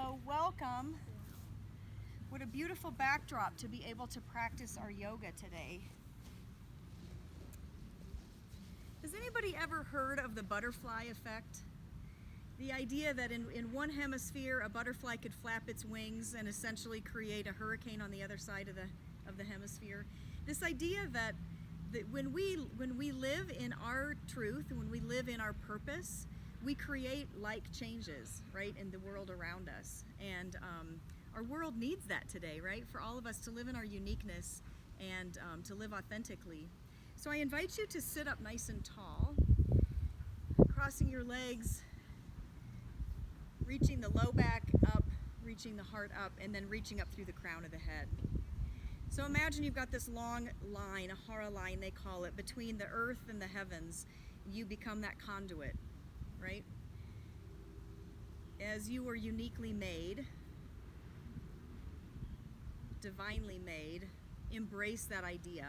So welcome. What a beautiful backdrop to be able to practice our yoga today. Has anybody ever heard of the butterfly effect? The idea that in one hemisphere a butterfly could flap its wings and essentially create a hurricane on the other side of the hemisphere. This idea that when we live in our truth, when we live in our purpose, we create like changes, right, in the world around us. And our world needs that today, right, for all of us to live in our uniqueness and to live authentically. So I invite you to sit up nice and tall, crossing your legs, reaching the low back up, reaching the heart up, and then reaching up through the crown of the head. So imagine you've got this long line, a hara line they call it, between the earth and the heavens. You become that conduit, right? As you were uniquely made, divinely made, embrace that idea.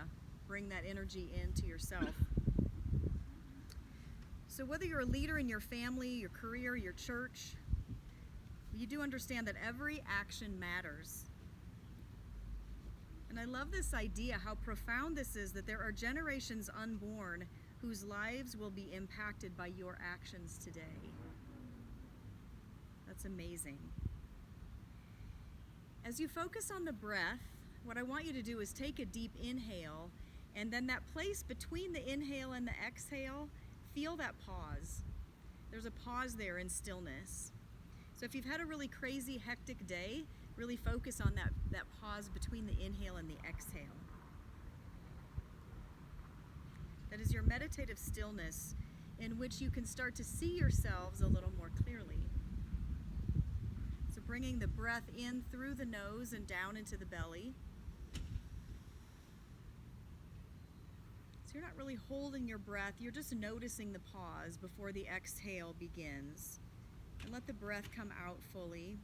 Bring that energy into yourself. So whether you're a leader in your family, your career, your church, you do understand that every action matters. And I love this idea, how profound this is, that there are generations unborn whose lives will be impacted by your actions today. That's amazing. As you focus on the breath, what I want you to do is take a deep inhale, and then that place between the inhale and the exhale, feel that pause. There's a pause there in stillness. So if you've had a really crazy, hectic day, really focus on that pause between the inhale and the exhale. That is your meditative stillness in which you can start to see yourselves a little more clearly. So bringing the breath in through the nose and down into the belly. So you're not really holding your breath, you're just noticing the pause before the exhale begins. And let the breath come out fully.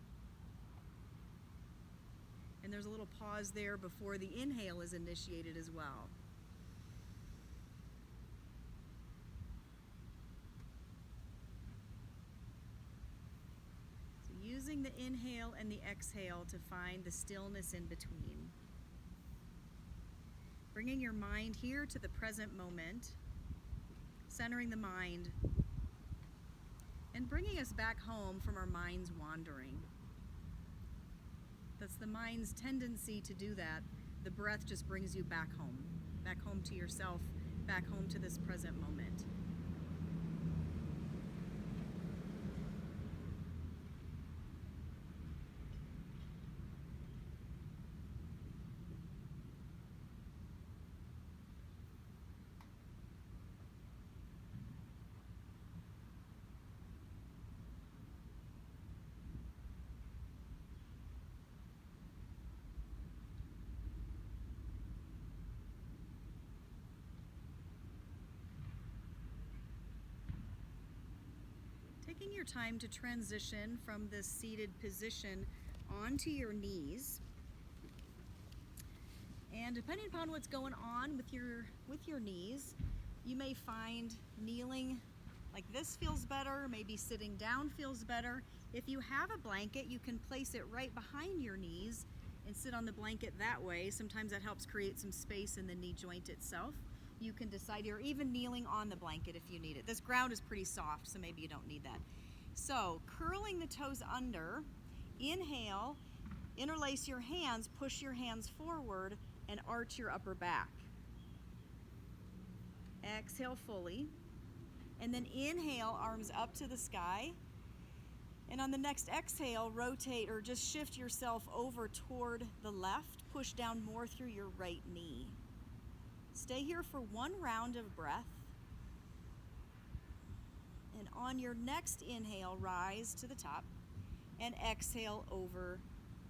And there's a little pause there before the inhale is initiated as well. So using the inhale and the exhale to find the stillness in between. Bringing your mind here to the present moment, centering the mind, and bringing us back home from our minds wandering. That's the mind's tendency to do that. The breath just brings you back home to yourself, back home to this present moment. Taking your time to transition from this seated position onto your knees. And depending upon what's going on with your knees, you may find kneeling like this feels better, maybe sitting down feels better. If you have a blanket, you can place it right behind your knees and sit on the blanket that way. Sometimes that helps create some space in the knee joint itself. You can decide, you're even kneeling on the blanket if you need it. This ground is pretty soft, so maybe you don't need that. So, curling the toes under, inhale, interlace your hands, push your hands forward, and arch your upper back. Exhale fully, and then inhale, arms up to the sky. And on the next exhale, rotate or just shift yourself over toward the left, push down more through your right knee. Stay here for one round of breath. And on your next inhale, rise to the top and exhale over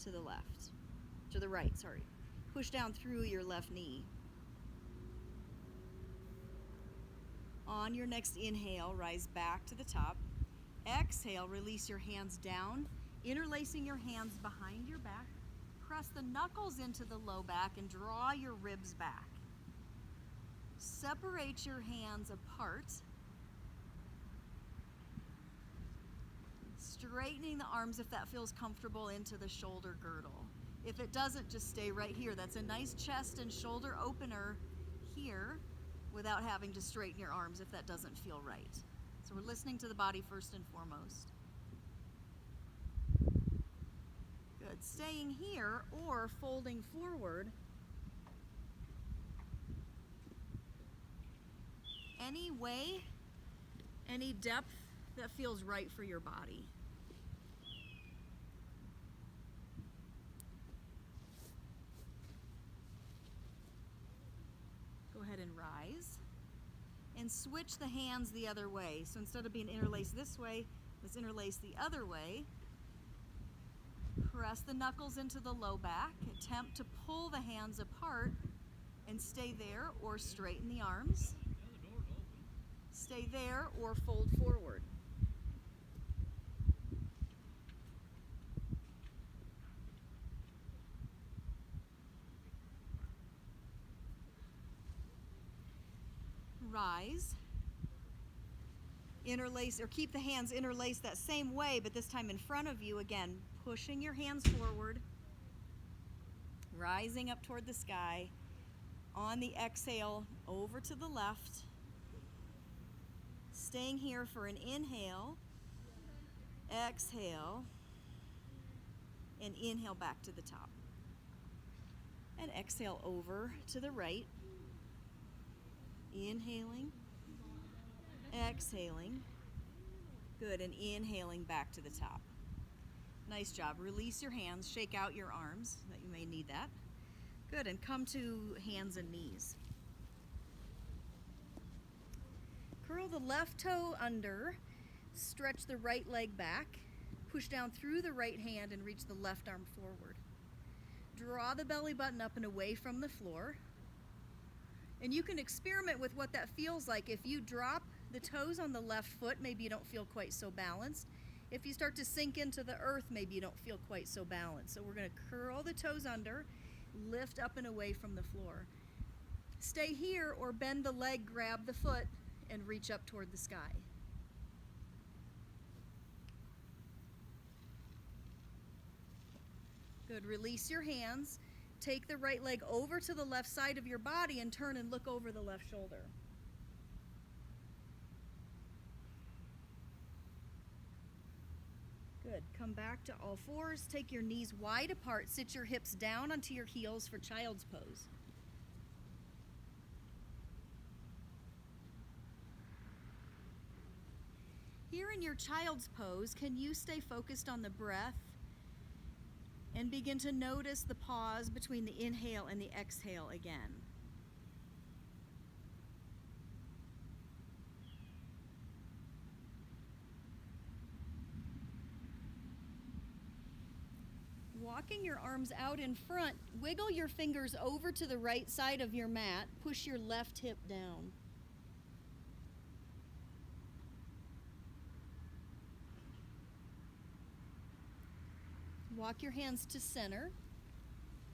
to the left, to the right, sorry. Push down through your left knee. On your next inhale, rise back to the top. Exhale, release your hands down, interlacing your hands behind your back. Press the knuckles into the low back and draw your ribs back. Separate your hands apart. Straightening the arms if that feels comfortable into the shoulder girdle. If it doesn't, just stay right here. That's a nice chest and shoulder opener here without having to straighten your arms if that doesn't feel right. So we're listening to the body first and foremost. Good. Staying here or folding forward. Any way, any depth that feels right for your body. Go ahead and rise and switch the hands the other way. So instead of being interlaced this way, let's interlace the other way. Press the knuckles into the low back. Attempt to pull the hands apart and stay there or straighten the arms. Stay there or fold forward. Rise. Interlace or keep the hands interlaced that same way, but this time in front of you again, pushing your hands forward, rising up toward the sky. On the exhale, over to the left. Staying here for an inhale, exhale, and inhale back to the top. And exhale over to the right. Inhaling, exhaling. Good, and inhaling back to the top. Nice job. Release your hands, shake out your arms, that you may need that. Good, and come to hands and knees. Curl the left toe under, stretch the right leg back, push down through the right hand and reach the left arm forward. Draw the belly button up and away from the floor. And you can experiment with what that feels like. If you drop the toes on the left foot, maybe you don't feel quite so balanced. If you start to sink into the earth, maybe you don't feel quite so balanced. So we're going to curl the toes under, lift up and away from the floor. Stay here or bend the leg, grab the foot, and reach up toward the sky. Good. Release your hands. Take the right leg over to the left side of your body and turn and look over the left shoulder. Good. Come back to all fours. Take your knees wide apart. Sit your hips down onto your heels for child's pose. Here in your child's pose, can you stay focused on the breath and begin to notice the pause between the inhale and the exhale again? Walking your arms out in front, wiggle your fingers over to the right side of your mat, push your left hip down. Walk your hands to center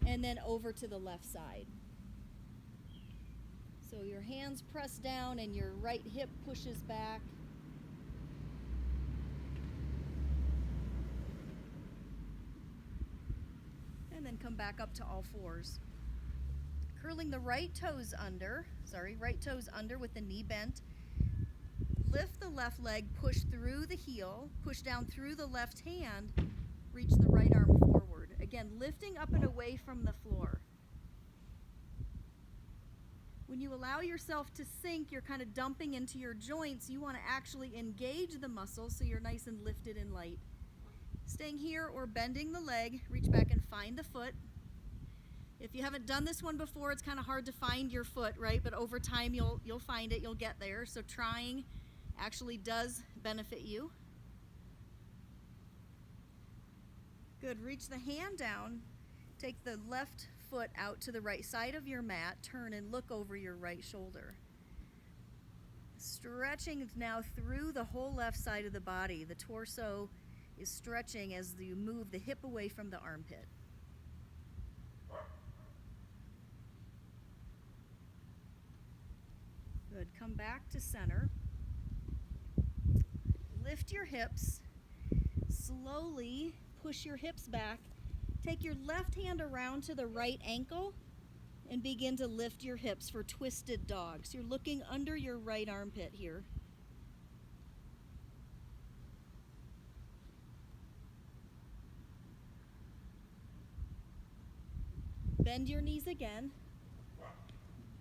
and then over to the left side. So your hands press down and your right hip pushes back. And then come back up to all fours. Curling the right toes under with the knee bent. Lift the left leg, push through the heel, push down through the left hand, reach the right arm forward. Again, lifting up and away from the floor. When you allow yourself to sink, you're kind of dumping into your joints. You want to actually engage the muscles so you're nice and lifted and light. Staying here or bending the leg, reach back and find the foot. If you haven't done this one before, it's kind of hard to find your foot, right? But over time, you'll find it, you'll get there. So trying actually does benefit you. Good. Reach the hand down. Take the left foot out to the right side of your mat. Turn and look over your right shoulder. Stretching now through the whole left side of the body. The torso is stretching as you move the hip away from the armpit. Good. Come back to center. Lift your hips. slowly push your hips back. Take your left hand around to the right ankle and begin to lift your hips for twisted dog. So you're looking under your right armpit here. Bend your knees again.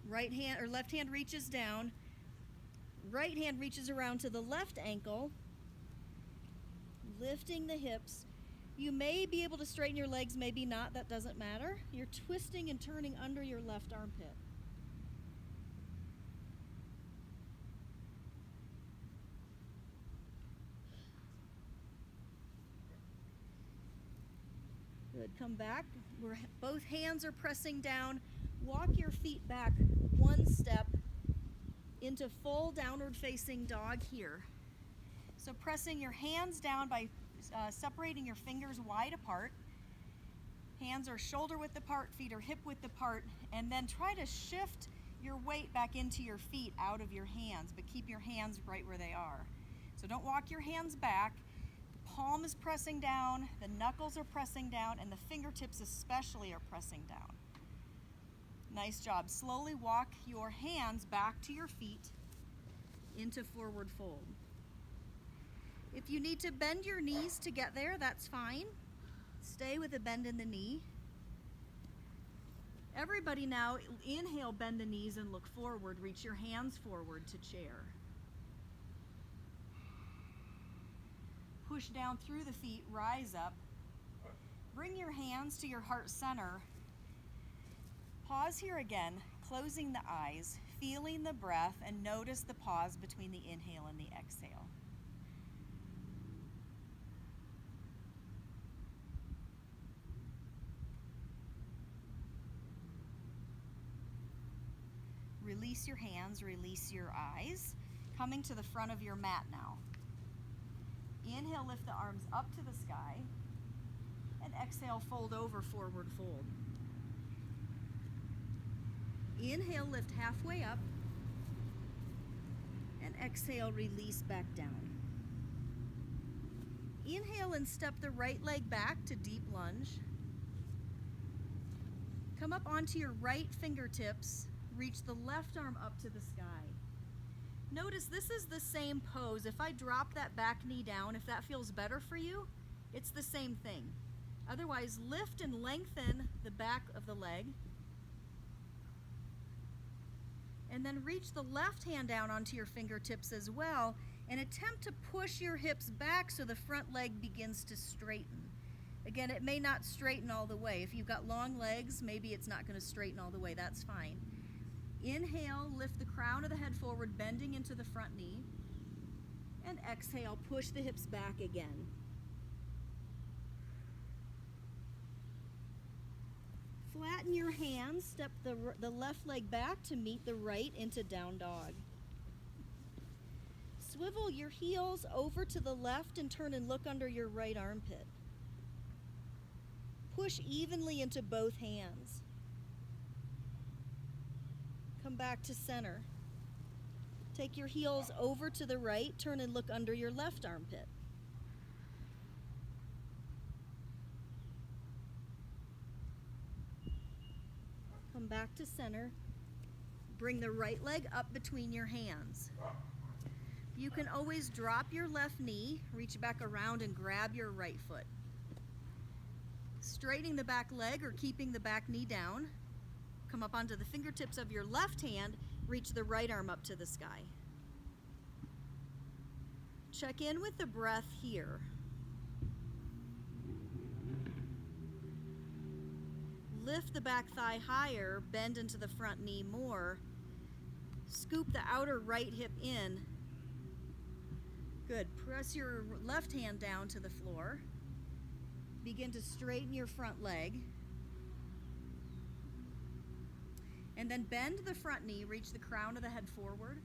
Right hand or left hand reaches down. Right hand reaches around to the left ankle, lifting the hips. You may be able to straighten your legs, maybe not, that doesn't matter. You're twisting and turning under your left armpit. Good, come back. Both hands are pressing down. Walk your feet back one step into full downward facing dog here. So pressing your hands down by separating your fingers wide apart. Hands are shoulder width apart, feet are hip width apart, and then try to shift your weight back into your feet out of your hands, but keep your hands right where they are. So don't walk your hands back. The palm is pressing down, the knuckles are pressing down, and the fingertips especially are pressing down. Nice job. Slowly walk your hands back to your feet into forward fold. If you need to bend your knees to get there, that's fine. Stay with a bend in the knee. Everybody now, inhale, bend the knees and look forward. Reach your hands forward to chair. Push down through the feet, rise up. Bring your hands to your heart center. Pause here again, closing the eyes, feeling the breath, and notice the pause between the inhale and the exhale. Release your hands, release your eyes. Coming to the front of your mat now. Inhale, lift the arms up to the sky. And exhale, fold over, forward fold. Inhale, lift halfway up. And exhale, release back down. Inhale and step the right leg back to deep lunge. Come up onto your right fingertips. Reach the left arm up to the sky. Notice this is the same pose. If I drop that back knee down, if that feels better for you, it's the same thing. Otherwise, lift and lengthen the back of the leg. And then reach the left hand down onto your fingertips as well and attempt to push your hips back so the front leg begins to straighten. Again, it may not straighten all the way. If you've got long legs, maybe it's not going to straighten all the way. That's fine. Inhale, lift the crown of the head forward, bending into the front knee. And exhale, push the hips back again. Flatten your hands, step the left leg back to meet the right into down dog. Swivel your heels over to the left and turn and look under your right armpit. Push evenly into both hands. Come back to center. Take your heels over to the right, turn and look under your left armpit. Come back to center. Bring the right leg up between your hands. You can always drop your left knee, reach back around and grab your right foot. Straightening the back leg or keeping the back knee down. Come up onto the fingertips of your left hand, reach the right arm up to the sky. Check in with the breath here. Lift the back thigh higher, bend into the front knee more. Scoop the outer right hip in. Good. Press your left hand down to the floor. Begin to straighten your front leg. And then bend the front knee, reach the crown of the head forward,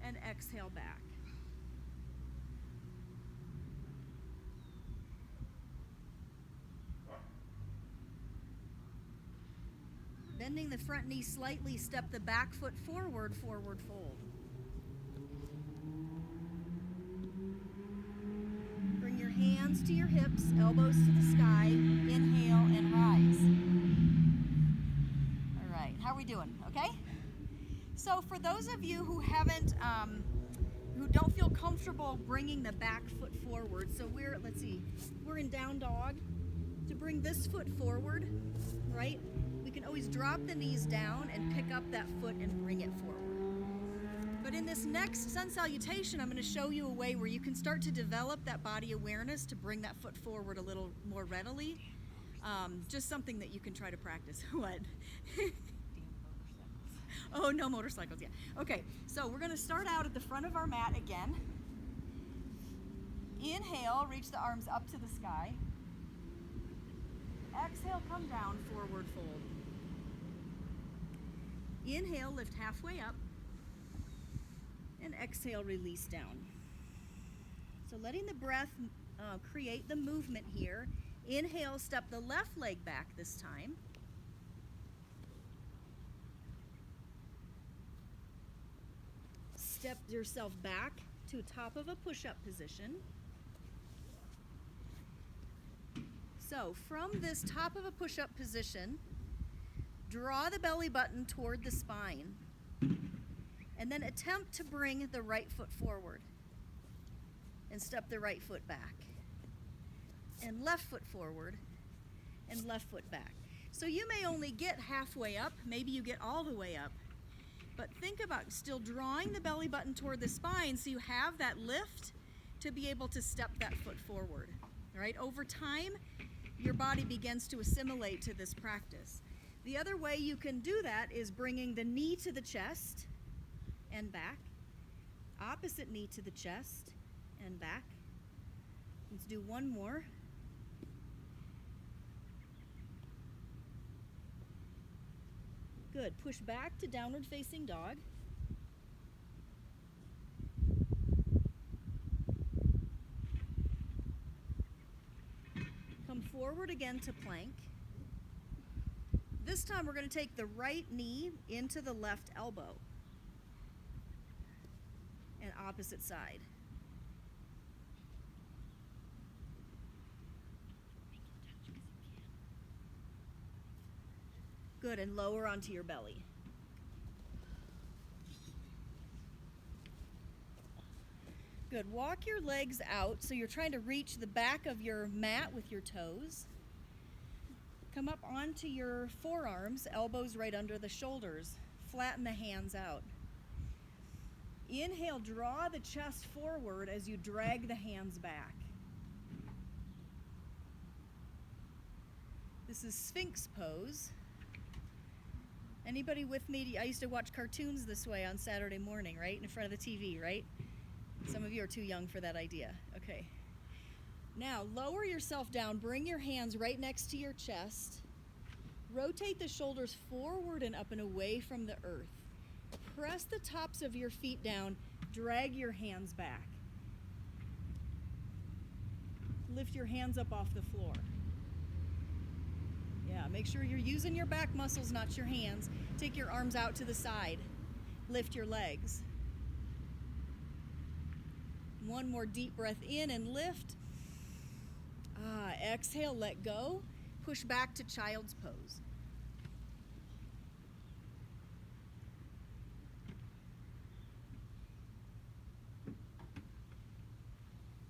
and exhale back. Bending the front knee slightly, step the back foot forward, forward fold. Bring your Knees to your hips, elbows to the sky. Inhale and rise. All right, how are we doing? Okay? So for those of you who haven't, who don't feel comfortable bringing the back foot forward, so we're in down dog. To bring this foot forward, right? We can always drop the knees down and pick up that foot and bring it forward. But in this next sun salutation, I'm going to show you a way where you can start to develop that body awareness to bring that foot forward a little more readily. Just something that you can try to practice. What? Oh, no motorcycles, yeah. Okay, so we're going to start out at the front of our mat again. Inhale, reach the arms up to the sky. Exhale, come down, forward fold. Inhale, lift halfway up. And exhale, release down. So letting the breath create the movement here. Inhale, step the left leg back this time. Step yourself back to top of a push-up position. So from this top of a push-up position, draw the belly button toward the spine. And then attempt to bring the right foot forward. And step the right foot back. And left foot forward. And left foot back. So you may only get halfway up. Maybe you get all the way up. But think about still drawing the belly button toward the spine so you have that lift to be able to step that foot forward. All right? Over time, your body begins to assimilate to this practice. The other way you can do that is bringing the knee to the chest and back. Opposite knee to the chest and back. Let's do one more. Good. Push back to downward facing dog. Come forward again to plank. This time we're going to take the right knee into the left elbow. And opposite side. Good, and lower onto your belly. Good, walk your legs out so you're trying to reach the back of your mat with your toes. Come up onto your forearms, elbows right under the shoulders. Flatten the hands out. Inhale, draw the chest forward as you drag the hands back. This is Sphinx pose. Anybody with me? I used to watch cartoons this way on Saturday morning, right? In front of the TV, right? Some of you are too young for that idea. Okay. Now, lower yourself down. Bring your hands right next to your chest. Rotate the shoulders forward and up and away from the earth. Press the tops of your feet down. Drag your hands back. Lift your hands up off the floor. Yeah, make sure you're using your back muscles, not your hands. Take your arms out to the side. Lift your legs. One more deep breath in and lift. Exhale, let go. Push back to child's pose.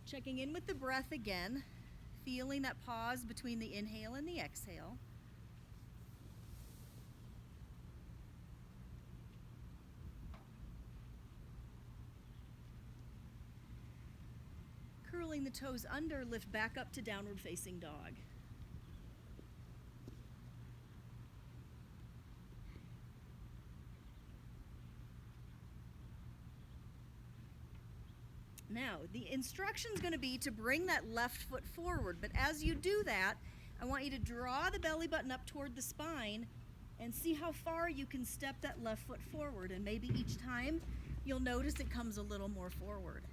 Checking in with the breath again, feeling that pause between the inhale and the exhale. Curling the toes under, lift back up to downward facing dog. Now, the instruction is going to be to bring that left foot forward, but as you do that, I want you to draw the belly button up toward the spine and see how far you can step that left foot forward, and maybe each time you'll notice it comes a little more forward.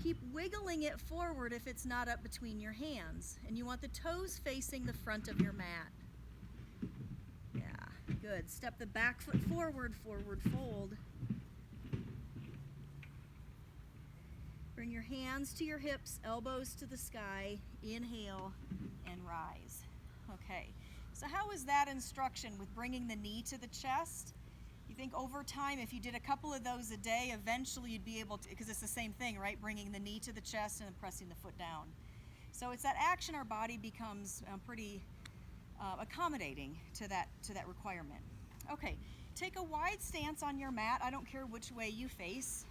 Keep wiggling it forward if it's not up between your hands, and you want the toes facing the front of your mat. Yeah, good. Step the back foot forward, forward fold. Bring your hands to your hips, elbows to the sky. Inhale and rise. Okay, so how is that instruction with bringing the knee to the chest? You think over time, if you did a couple of those a day, eventually you'd be able to, because it's the same thing, right? Bringing the knee to the chest and then pressing the foot down. So it's that action our body becomes pretty accommodating to that requirement. Okay, take a wide stance on your mat. I don't care which way you face.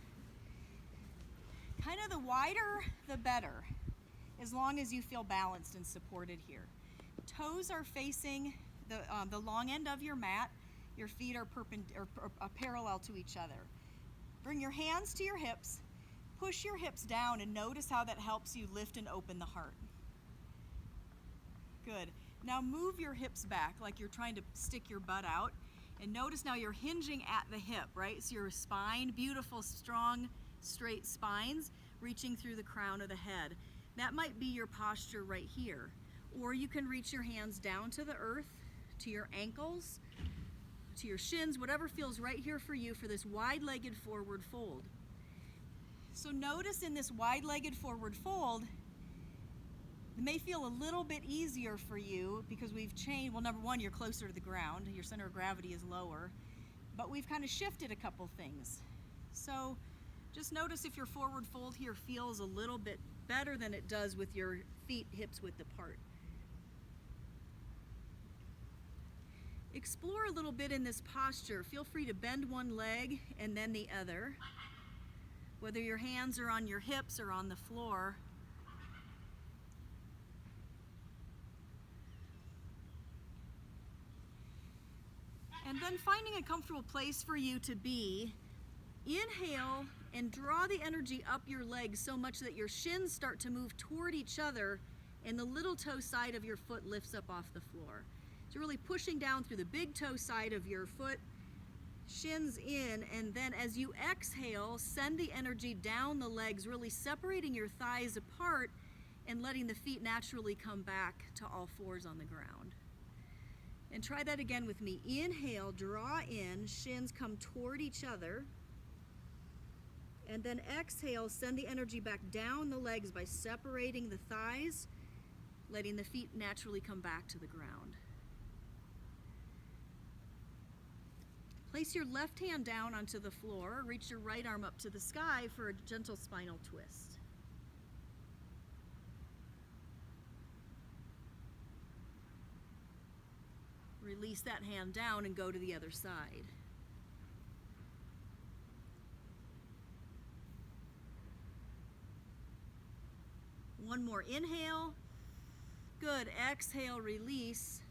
Kind of the wider, the better, as long as you feel balanced and supported here. Toes are facing the long end of your mat. Your feet are parallel to each other. Bring your hands to your hips. Push your hips down and notice how that helps you lift and open the heart. Good. Now move your hips back like you're trying to stick your butt out. And notice now you're hinging at the hip, right? So your spine, beautiful, strong, straight spines reaching through the crown of the head. That might be your posture right here. Or you can reach your hands down to the earth, to your ankles, to your shins, whatever feels right here for you for this wide-legged forward fold. So notice in this wide-legged forward fold, it may feel a little bit easier for you because we've changed, well, number one, you're closer to the ground, your center of gravity is lower, but we've kind of shifted a couple things. So just notice if your forward fold here feels a little bit better than it does with your feet hips width apart. Explore a little bit in this posture. Feel free to bend one leg and then the other, whether your hands are on your hips or on the floor. And then finding a comfortable place for you to be, inhale and draw the energy up your legs so much that your shins start to move toward each other and the little toe side of your foot lifts up off the floor. So really pushing down through the big toe side of your foot, shins in, and then as you exhale, send the energy down the legs, really separating your thighs apart and letting the feet naturally come back to all fours on the ground. And try that again with me. Inhale, draw in, shins come toward each other. And then exhale, send the energy back down the legs by separating the thighs, letting the feet naturally come back to the ground. Place your left hand down onto the floor. Reach your right arm up to the sky for a gentle spinal twist. Release that hand down and go to the other side. One more inhale. Good. Exhale, release.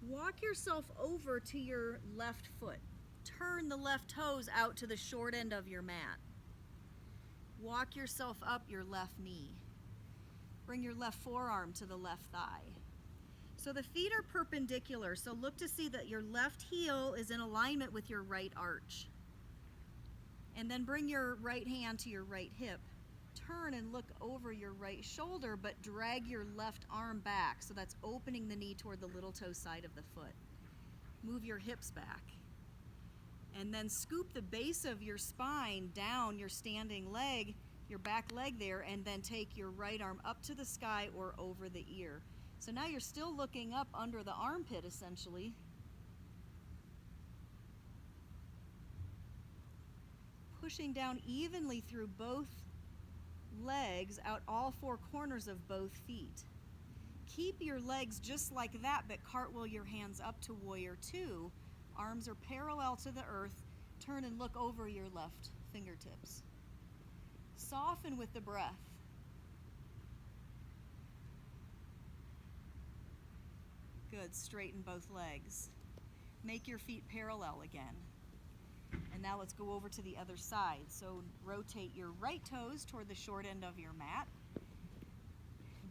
Walk yourself over to your left foot. Turn the left toes out to the short end of your mat. Walk yourself up your left knee. Bring your left forearm to the left thigh. So the feet are perpendicular, so look to see that your left heel is in alignment with your right arch. And then bring your right hand to your right hip. Turn and look over your right shoulder, but drag your left arm back. So that's opening the knee toward the little toe side of the foot. Move your hips back. And then scoop the base of your spine down your standing leg, your back leg there, and then take your right arm up to the sky or over the ear. So now you're still looking up under the armpit, essentially. Pushing down evenly through both legs, out all four corners of both feet. Keep your legs just like that, but cartwheel your hands up to warrior two. Arms are parallel to the earth. Turn and look over your left fingertips. Soften with the breath. Good. Straighten both legs. Make your feet parallel again. And now let's go over to the other side. So rotate your right toes toward the short end of your mat.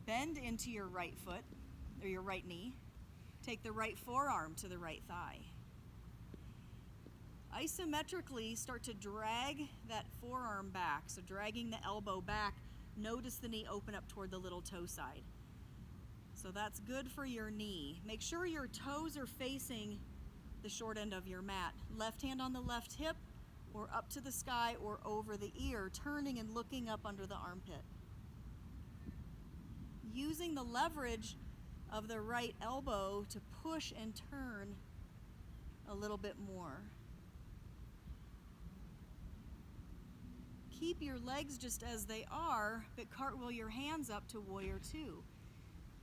Bend into your right foot, or your right knee. Take the right forearm to the right thigh. Isometrically start to drag that forearm back. So dragging the elbow back, notice the knee open up toward the little toe side. So that's good for your knee. Make sure your toes are facing the short end of your mat. Left hand on the left hip, or up to the sky or over the ear, turning and looking up under the armpit. Using the leverage of the right elbow to push and turn a little bit more. Keep your legs just as they are, but cartwheel your hands up to warrior two.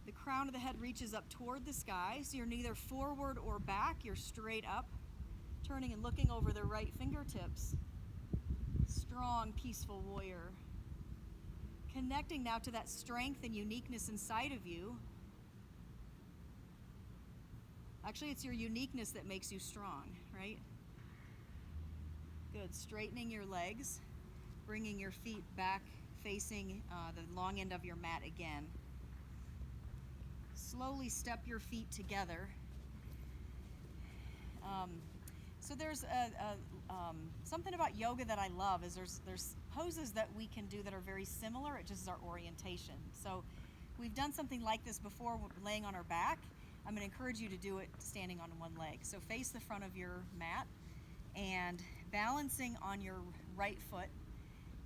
The crown of the head reaches up toward the sky, so you're neither forward or back, you're straight up, turning and looking over the right fingertips. Strong, peaceful warrior. Connecting now to that strength and uniqueness inside of you. Actually, it's your uniqueness that makes you strong, right? Good. Straightening your legs, bringing your feet back, facing the long end of your mat again. Slowly step your feet together. So there's something about yoga that I love is there's poses that we can do that are very similar. It just is our orientation. So we've done something like this before, laying on our back. I'm going to encourage you to do it standing on one leg. So face the front of your mat and balancing on your right foot,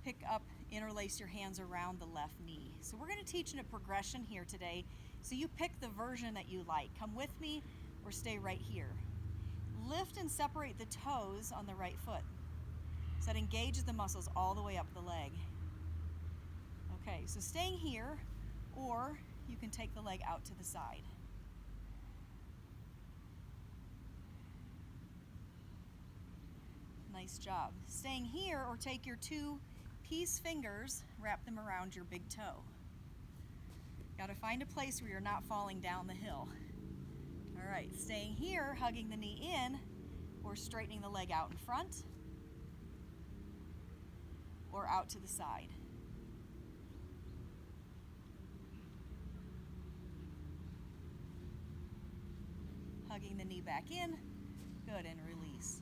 pick up, interlace your hands around the left knee. So we're going to teach in a progression here today. So you pick the version that you like. Come with me or stay right here. Lift and separate the toes on the right foot. So that engages the muscles all the way up the leg. Okay, so staying here, or you can take the leg out to the side. Nice job. Staying here, or take your two peace fingers, wrap them around your big toe. Got to find a place where you're not falling down the hill. All right, staying here, hugging the knee in, or straightening the leg out in front, or out to the side. Hugging the knee back in, good, and release.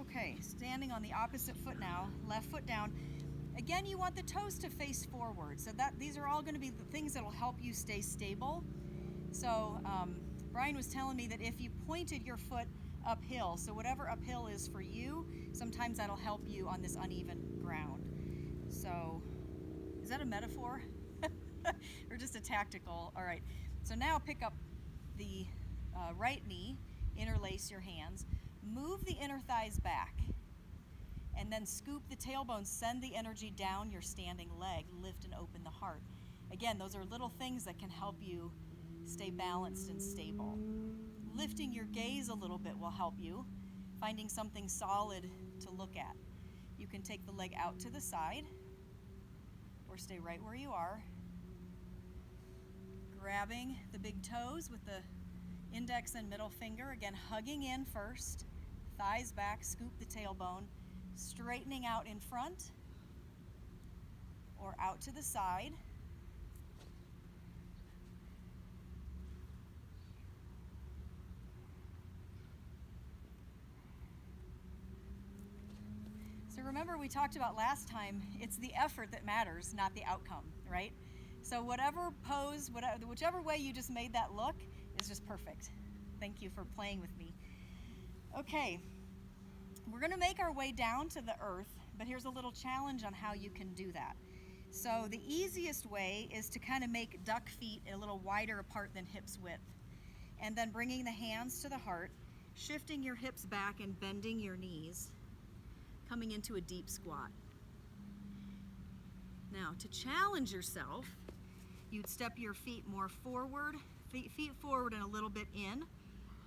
Okay, standing on the opposite foot now, left foot down. Again, you want the toes to face forward. So these are all going to be the things that will help you stay stable. So Brian was telling me that if you pointed your foot uphill, so whatever uphill is for you, sometimes that'll help you on this uneven ground. So is that a metaphor or just a tactical? All right, so now pick up the right knee, interlace your hands, move the inner thighs back, and then scoop the tailbone, send the energy down your standing leg, lift and open the heart. Again, those are little things that can help you stay balanced and stable. Lifting your gaze a little bit will help you, finding something solid to look at. You can take the leg out to the side or stay right where you are. Grabbing the big toes with the index and middle finger, again hugging in first, thighs back, scoop the tailbone, straightening out in front or out to the side. So remember, we talked about last time, it's the effort that matters, not the outcome, right? So whatever pose, whichever way you just made that look is just perfect. Thank you for playing with me. Okay, we're going to make our way down to the earth, but here's a little challenge on how you can do that. So the easiest way is to kind of make duck feet a little wider apart than hips width. And then bringing the hands to the heart, shifting your hips back and bending your knees, coming into a deep squat. Now, to challenge yourself, you'd step your feet more forward, feet forward and a little bit in.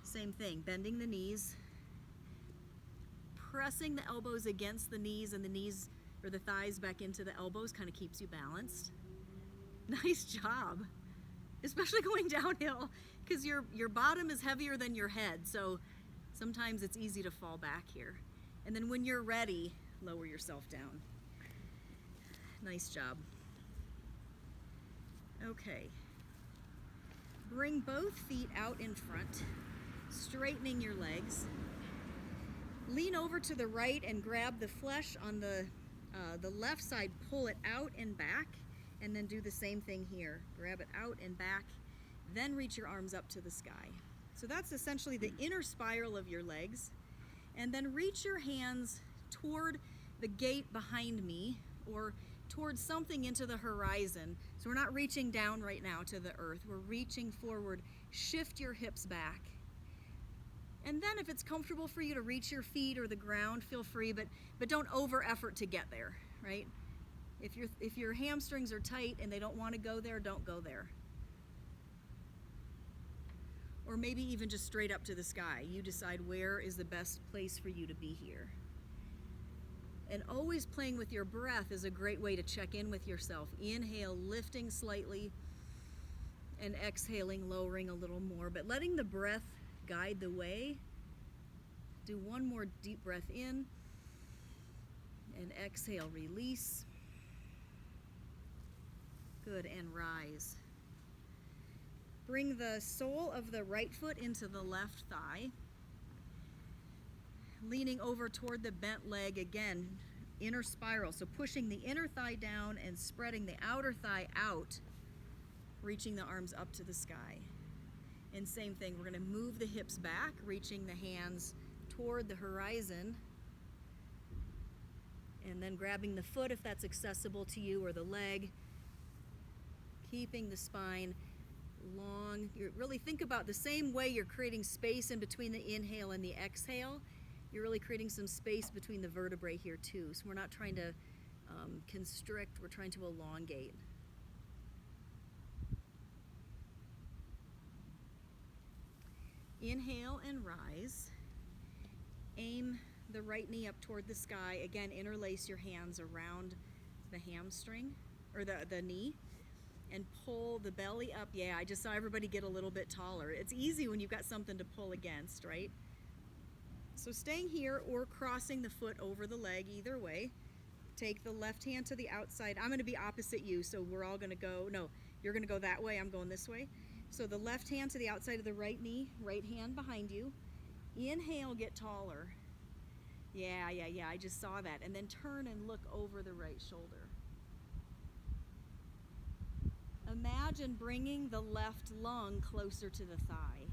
Same thing, bending the knees, pressing the elbows against the knees, and the knees or the thighs back into the elbows kind of keeps you balanced. Nice job, especially going downhill, because your bottom is heavier than your head, so sometimes it's easy to fall back here. And then when you're ready, lower yourself down. Nice job. Okay. Bring both feet out in front, straightening your legs. Lean over to the right and grab the flesh on the left side, pull it out and back, and then do the same thing here. Grab it out and back, then reach your arms up to the sky. So that's essentially the inner spiral of your legs. And then reach your hands toward the gate behind me or towards something into the horizon. So we're not reaching down right now to the earth. We're reaching forward. Shift your hips back. And then if it's comfortable for you to reach your feet or the ground, feel free, but don't over effort to get there, right? If your hamstrings are tight and they don't want to go there, don't go there. Or maybe even just straight up to the sky. You decide where is the best place for you to be here. And always playing with your breath is a great way to check in with yourself. Inhale, lifting slightly, and exhaling, lowering a little more. But letting the breath guide the way. Do one more deep breath in, and exhale, release. Good, and rise. Bring the sole of the right foot into the left thigh. Leaning over toward the bent leg again, inner spiral. So pushing the inner thigh down and spreading the outer thigh out, reaching the arms up to the sky. And same thing, we're going to move the hips back, reaching the hands toward the horizon. And then grabbing the foot if that's accessible to you, or the leg. Keeping the spine long. You really think about the same way you're creating space in between the inhale and the exhale. You're really creating some space between the vertebrae here too. So we're not trying to constrict, we're trying to elongate. Inhale and rise. Aim the right knee up toward the sky. Again, interlace your hands around the hamstring, or the knee. And pull the belly up. Yeah, I just saw everybody get a little bit taller. It's easy when you've got something to pull against, right? So staying here or crossing the foot over the leg, either way. Take the left hand to the outside. I'm going to be opposite you, so we're all going to go, no, you're going to go that way, I'm going this way. So the left hand to the outside of the right knee, right hand behind you. Inhale, get taller. Yeah, I just saw that. And then turn and look over the right shoulder. Imagine bringing the left lung closer to the thigh.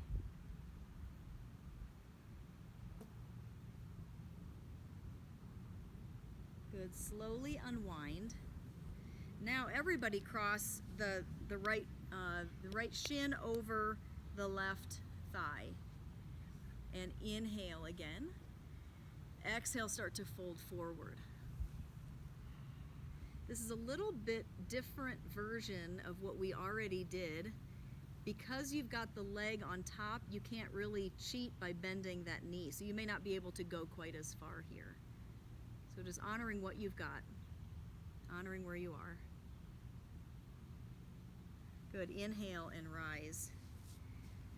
Good. Slowly unwind. Now everybody cross the right shin over the left thigh. And inhale again. Exhale, start to fold forward. This is a little bit different version of what we already did. Because you've got the leg on top, you can't really cheat by bending that knee. So you may not be able to go quite as far here. So just honoring what you've got, honoring where you are. Good, inhale and rise.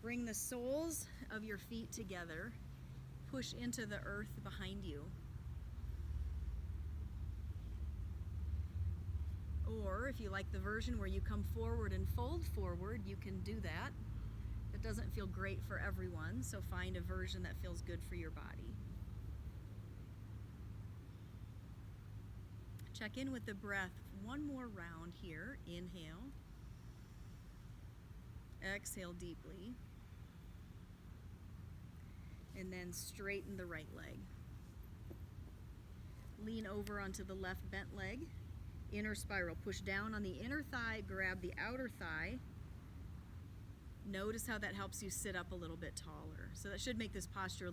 Bring the soles of your feet together. Push into the earth behind you. Or if you like the version where you come forward and fold forward, you can do that. It doesn't feel great for everyone, so find a version that feels good for your body. Check in with the breath. One more round here. Inhale. Exhale deeply. And then straighten the right leg. Lean over onto the left bent leg. Inner spiral. Push down on the inner thigh, grab the outer thigh. Notice how that helps you sit up a little bit taller. So that should make this posture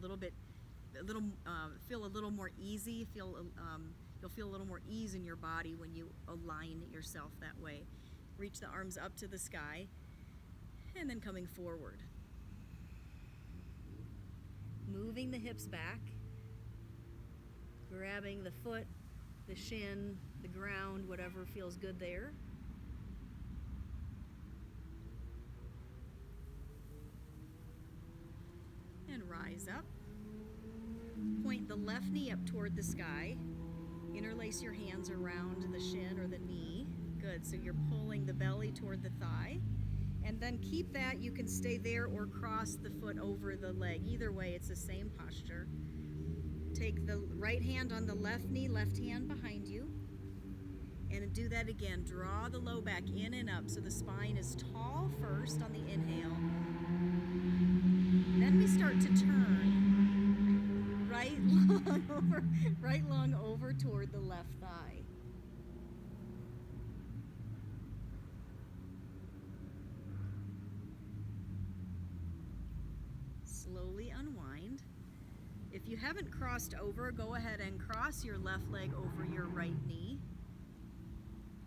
feel a little more easy. You'll feel a little more ease in your body when you align yourself that way. Reach the arms up to the sky, and then coming forward. Moving the hips back, grabbing the foot, the shin, the ground, whatever feels good there. And rise up. Point the left knee up toward the sky. Interlace your hands around the shin or the knee. Good, so you're pulling the belly toward the thigh. And then keep that. You can stay there or cross the foot over the leg. Either way, it's the same posture. Take the right hand on the left knee, left hand behind you. And do that again. Draw the low back in and up so the spine is tall first on the inhale. Then we start to turn. right long over, right long over toward the left thigh. Slowly unwind. If you haven't crossed over, go ahead and cross your left leg over your right knee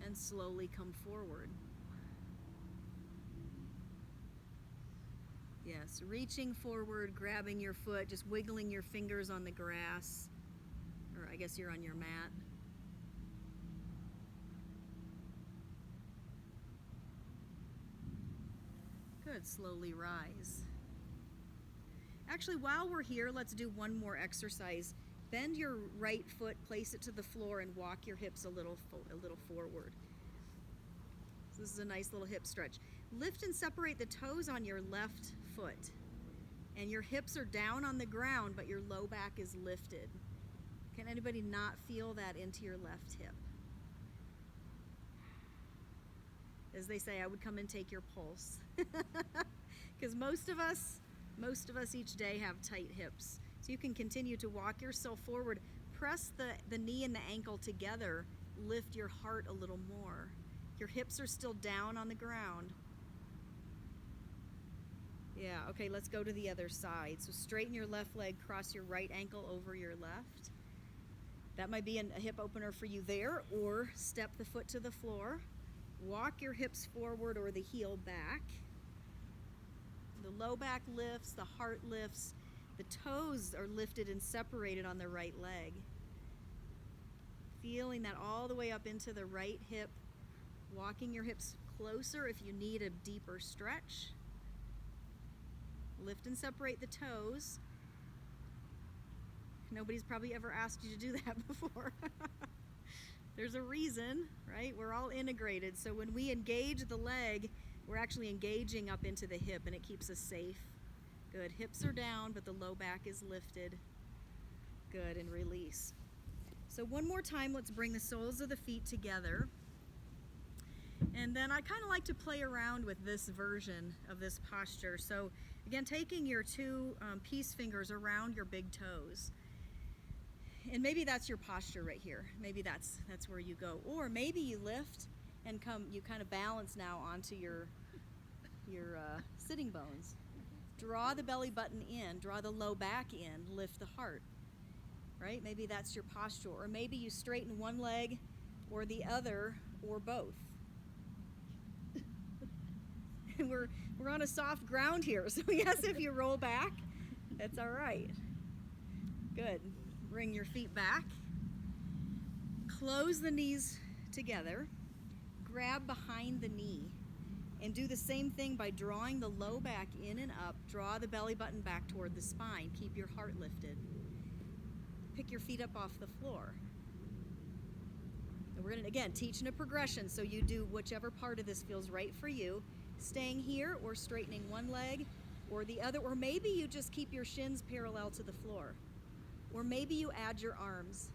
and slowly come forward. Yes, reaching forward, grabbing your foot, just wiggling your fingers on the grass, or I guess you're on your mat. Good, slowly rise. Actually, while we're here, let's do one more exercise. Bend your right foot, place it to the floor, and walk your hips a little forward. So this is a nice little hip stretch. Lift and separate the toes on your left foot. And your hips are down on the ground, but your low back is lifted. Can anybody not feel that into your left hip? As they say, I would come and take your pulse. Because most of us each day have tight hips. So you can continue to walk yourself forward. Press the knee and the ankle together. Lift your heart a little more. Your hips are still down on the ground. Yeah, okay, let's go to the other side. So straighten your left leg, cross your right ankle over your left. That might be a hip opener for you there, or step the foot to the floor. Walk your hips forward or the heel back. The low back lifts, the heart lifts, the toes are lifted and separated on the right leg. Feeling that all the way up into the right hip, walking your hips closer if you need a deeper stretch. Lift and separate the toes. Nobody's probably ever asked you to do that before. There's a reason, right? We're all integrated, so when we engage the leg, we're actually engaging up into the hip, and it keeps us safe. Good. Hips are down, but the low back is lifted. Good. And release. So one more time, let's bring the soles of the feet together. And then I kind of like to play around with this version of this posture. So again, taking your two peace fingers around your big toes. And maybe that's your posture right here. Maybe that's where you go. Or maybe you lift and you kind of balance now onto your sitting bones. Draw the belly button in, draw the low back in, lift the heart, right? Maybe that's your posture. Or maybe you straighten one leg or the other or both. And we're on a soft ground here, so yes, if you roll back, that's all right. Good. Bring your feet back. Close the knees together. Grab behind the knee. And do the same thing by drawing the low back in and up. Draw the belly button back toward the spine. Keep your heart lifted. Pick your feet up off the floor. And we're going to, again, teach in a progression, so you do whichever part of this feels right for you. Staying here or straightening one leg or the other. Or maybe you just keep your shins parallel to the floor. Or maybe you add your arms.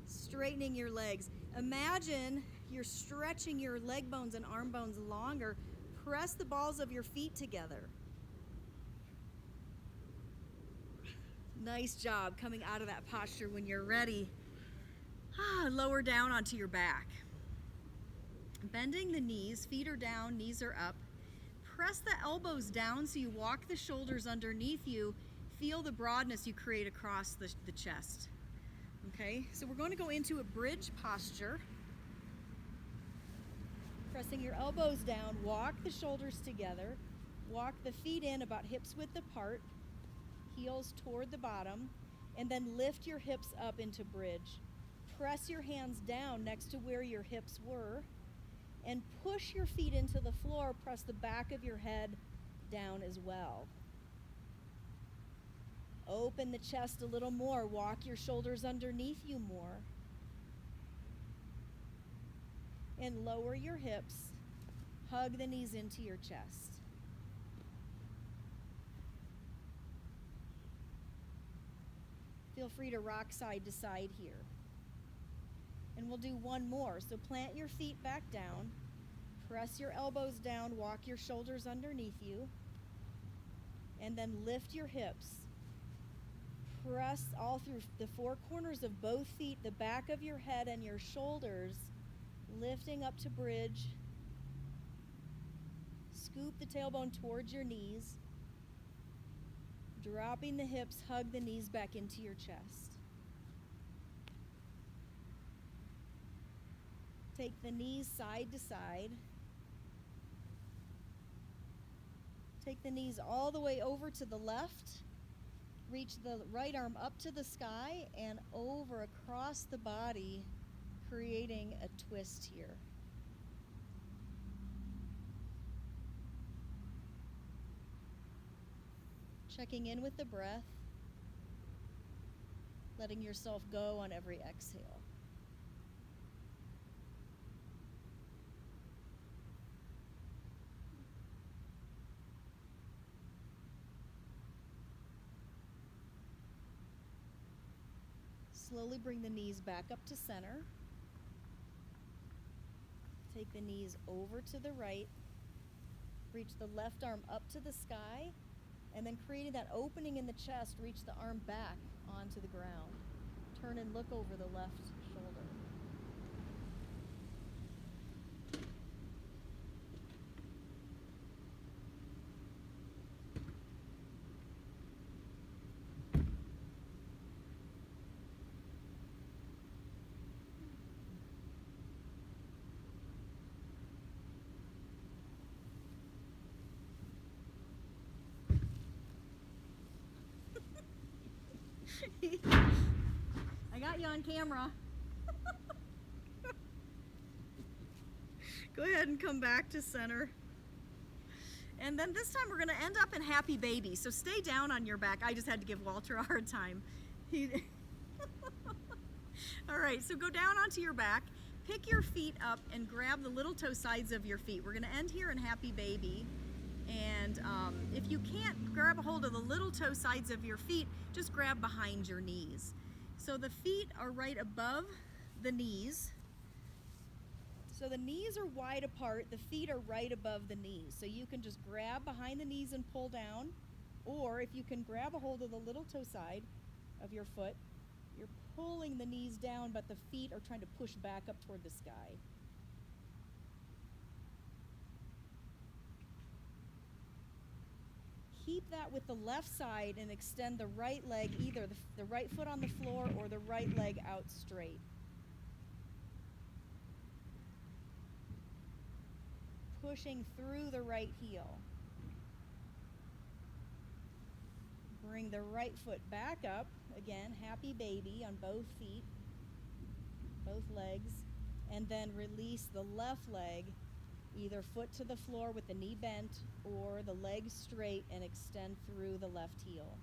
Straightening your legs. Imagine you're stretching your leg bones and arm bones longer. Press the balls of your feet together. Nice job coming out of that posture. When you're ready, lower down onto your back. Bending the knees, feet are down, knees are up. Press the elbows down so you walk the shoulders underneath you. Feel the broadness you create across the chest. Okay, so we're going to go into a bridge posture. Pressing your elbows down, walk the shoulders together. Walk the feet in about hips width apart, heels toward the bottom, and then lift your hips up into bridge. Press your hands down next to where your hips were, and push your feet into the floor. Press the back of your head down as well. Open the chest a little more. Walk your shoulders underneath you more. And lower your hips. Hug the knees into your chest. Feel free to rock side to side here. And we'll do one more. So plant your feet back down. Press your elbows down. Walk your shoulders underneath you. And then lift your hips. press all through the four corners of both feet, the back of your head and your shoulders, lifting up to bridge. Scoop the tailbone towards your knees. Dropping the hips, hug the knees back into your chest. Take the knees side to side. Take the knees all the way over to the left. Reach the right arm up to the sky and over across the body, creating a twist here. Checking in with the breath, letting yourself go on every exhale. Slowly bring the knees back up to center. Take the knees over to the right. Reach the left arm up to the sky. And then creating that opening in the chest, reach the arm back onto the ground. Turn and look over the left shoulder. I got you on camera. Go ahead and come back to center. And then this time we're going to end up in happy baby. So stay down on your back. I just had to give Walter a hard time. All right, so go down onto your back. Pick your feet up and grab the little toe sides of your feet. We're going to end here in happy baby. And if you can't grab a hold of the little toe sides of your feet, just grab behind your knees. So the feet are right above the knees. So the knees are wide apart, the feet are right above the knees. So you can just grab behind the knees and pull down, or if you can grab a hold of the little toe side of your foot, you're pulling the knees down, but the feet are trying to push back up toward the sky. Keep that with the left side and extend the right leg, either the right foot on the floor or the right leg out straight. Pushing through the right heel. Bring the right foot back up. Again, happy baby on both feet, both legs. And then release the left leg, either foot to the floor with the knee bent or the leg straight and extend through the left heel.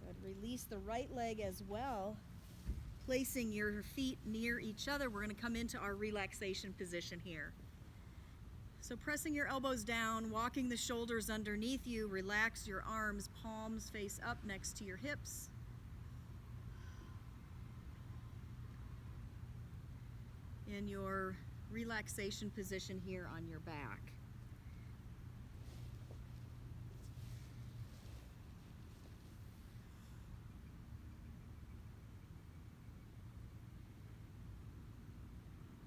Good. Release the right leg as well. Placing your feet near each other, we're going to come into our relaxation position here. So pressing your elbows down, walking the shoulders underneath you, relax your arms, palms face up next to your hips. In your relaxation position here on your back.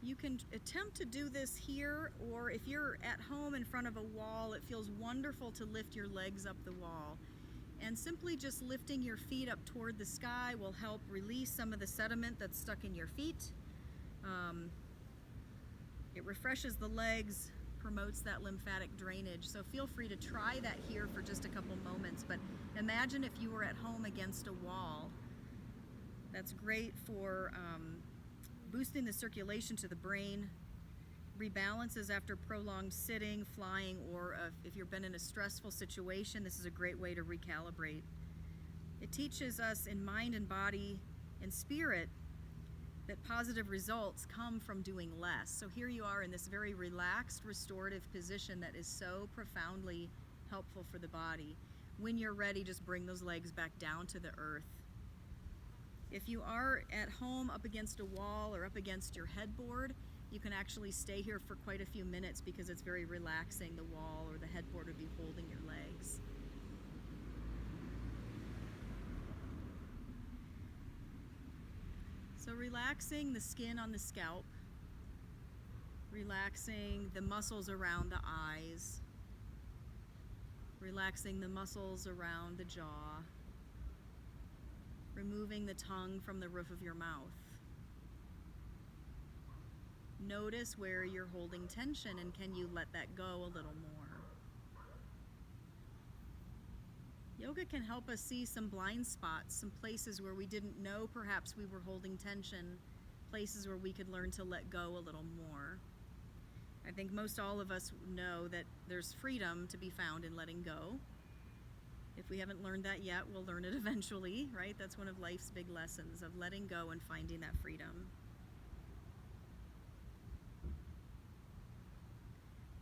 You can attempt to do this here, or if you're at home in front of a wall, it feels wonderful to lift your legs up the wall. And simply just lifting your feet up toward the sky will help release some of the sediment that's stuck in your feet. It refreshes the legs, promotes that lymphatic drainage. So feel free to try that here for just a couple moments. But imagine if you were at home against a wall. That's great for boosting the circulation to the brain, rebalances after prolonged sitting, flying, or if you've been in a stressful situation, this is a great way to recalibrate. It teaches us in mind and body and spirit that positive results come from doing less. So here you are in this very relaxed, restorative position that is so profoundly helpful for the body. When you're ready, just bring those legs back down to the earth. If you are at home up against a wall or up against your headboard, You can actually stay here for quite a few minutes because it's very relaxing. The wall or the headboard would be holding your legs. So relaxing the skin on the scalp, relaxing the muscles around the eyes, relaxing the muscles around the jaw, removing the tongue from the roof of your mouth. Notice where you're holding tension, and can you let that go a little more? Yoga can help us see some blind spots, some places where we didn't know perhaps we were holding tension, places where we could learn to let go a little more. I think most all of us know that there's freedom to be found in letting go. If we haven't learned that yet, we'll learn it eventually, right? That's one of life's big lessons, of letting go and finding that freedom.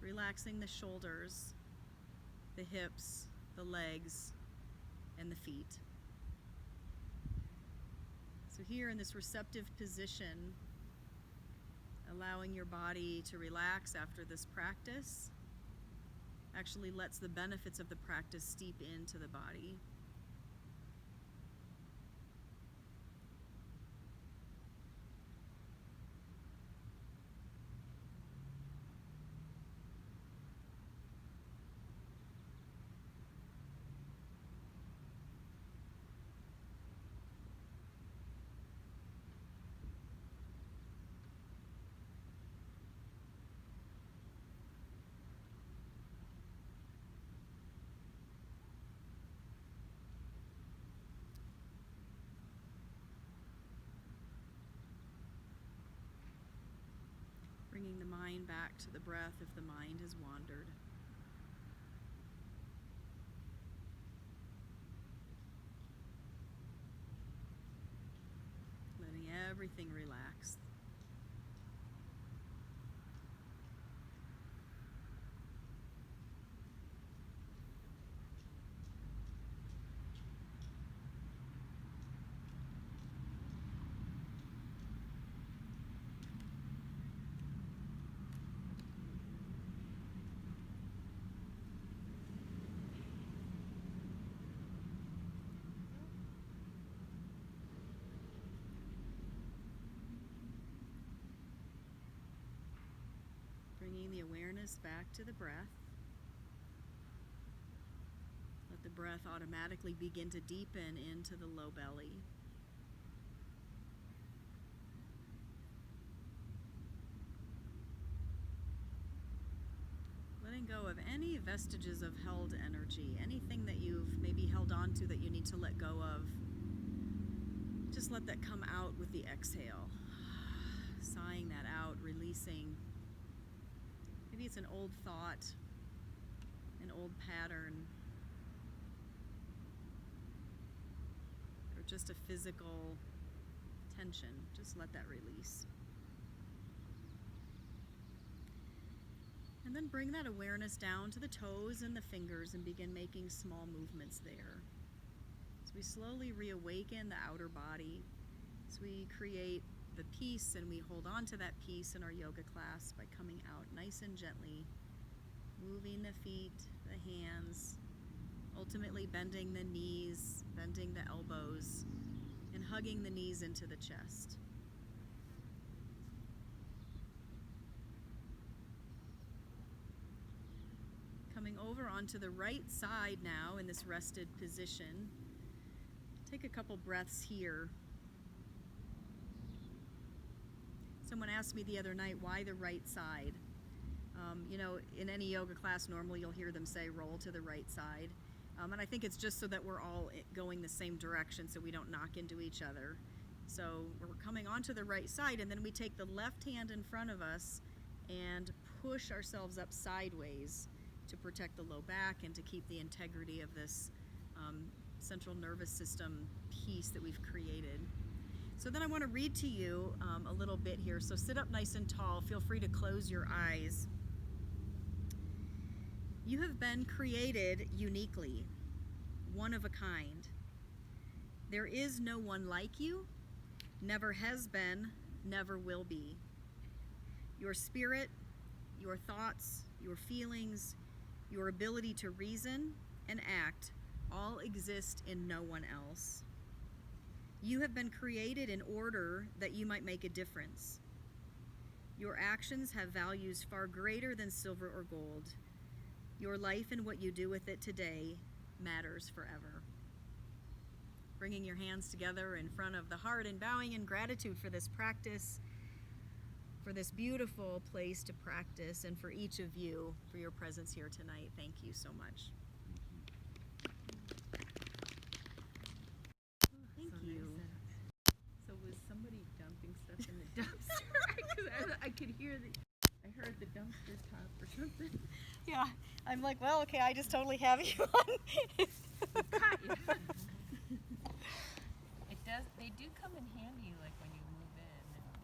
Relaxing the shoulders, the hips, the legs, and the feet. So here in this receptive position, allowing your body to relax after this practice actually lets the benefits of the practice seep into the body. Bringing the mind back to the breath if the mind has wandered. Letting everything relax. Bringing the awareness back to the breath. Let the breath automatically begin to deepen into the low belly. Letting go of any vestiges of held energy, anything that you've maybe held on to that you need to let go of. Just let that come out with the exhale. Sighing that out, releasing. Maybe it's an old thought, an old pattern, or just a physical tension. Just let that release. And then bring that awareness down to the toes and the fingers and begin making small movements there. So we slowly reawaken the outer body. So we create the peace, and we hold on to that peace in our yoga class by coming out nice and gently, moving the feet, the hands, ultimately bending the knees, bending the elbows, and hugging the knees into the chest. Coming over onto the right side now in this rested position. Take a couple breaths here. Someone asked me the other night, why the right side? In any yoga class, normally you'll hear them say, roll to the right side. And I think it's just so that we're all going the same direction so we don't knock into each other. So we're coming onto the right side, and then we take the left hand in front of us and push ourselves up sideways to protect the low back and to keep the integrity of this central nervous system piece that we've created. So then I want to read to you a little bit here. So sit up nice and tall. Feel free to close your eyes. You have been created uniquely, one of a kind. There is no one like you, never has been, never will be. Your spirit, your thoughts, your feelings, your ability to reason and act all exist in no one else. You have been created in order that you might make a difference. Your actions have values far greater than silver or gold. Your life and what you do with it today matters forever. Bringing your hands together in front of the heart and bowing in gratitude for this practice, for this beautiful place to practice, and for each of you for your presence here tonight. Thank you so much. Thank you. So was somebody dumping stuff in the dumpster? Because I could hear I heard the dumpster top or something. Yeah, I'm like, well, okay, I just totally have you on. They do come in handy